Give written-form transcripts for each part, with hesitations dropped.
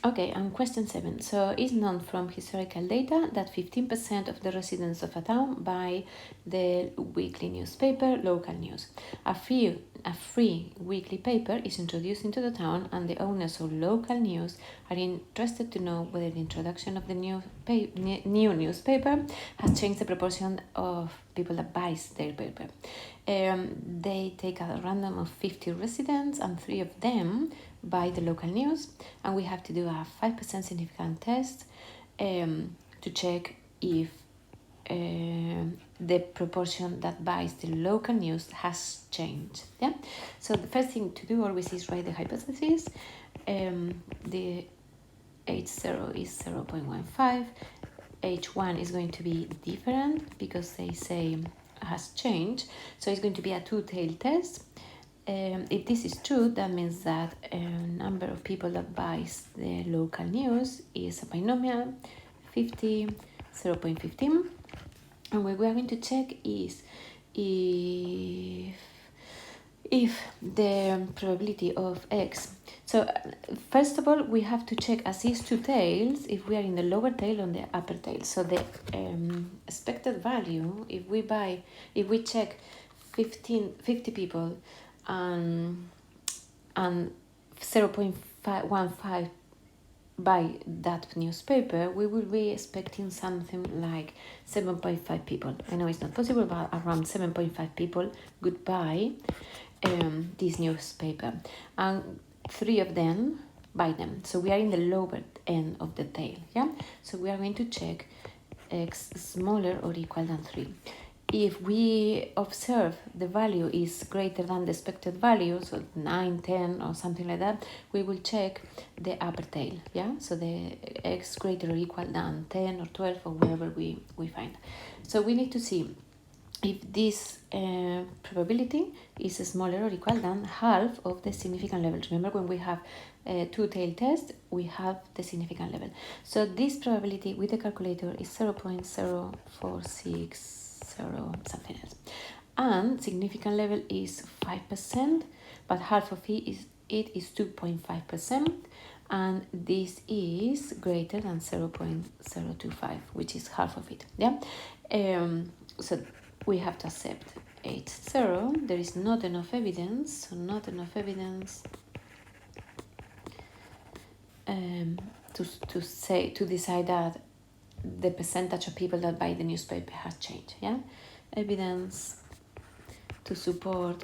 Okay, and question 7. So it's known from historical data that 15% of the residents of a town buy the weekly newspaper, local news. A free weekly paper is introduced into the town, and the owners of local news are interested to know whether the introduction of the new newspaper has changed the proportion of people that buys their paper. They take a random of 50 residents, and 3 of them buy the local news, and we have to do a 5% significant test to check if the proportion that buys the local news has changed. Yeah. So the first thing to do always is write the hypothesis. The H0 is 0.15. H1 is going to be different because they say has changed. So it's going to be a two-tailed test. If this is true, that means that a number of people that buys the local news is a binomial, 50, 0.15. And what we are going to check is if the probability of x. So first of all, we have to check, as is two tails, if we are in the lower tail or the upper tail. So the expected value, if we check 50 people and 0.15 by that newspaper, we will be expecting something like 7.5 people. I know it's not possible, but around 7.5 people would buy this newspaper, and 3 of them buy them. So we are in the lower end of the tail. Yeah. So we are going to check x smaller or equal than 3. If we observe the value is greater than the expected value, so 9, 10 or something like that, we will check the upper tail. Yeah, so the x greater or equal than 10 or 12 or whatever we find. So we need to see if this probability is smaller or equal than half of the significant level. Remember, when we have a two-tail test, we have the significant level. So this probability with the calculator is 0.0460 something else, and significant level is 5%, but half of it is 2.5%, and this is greater than 0.025, which is half of it. Yeah. So we have to accept H0. There is not enough evidence, to decide that the percentage of people that buy the newspaper has changed. Yeah, evidence to support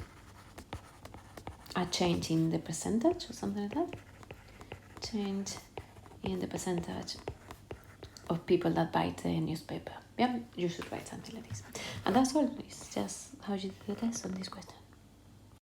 a change in the percentage or something like that. Change in the percentage of people that buy the newspaper. Yeah, you should write something like this. And that's all. It's just how you do the test on this question.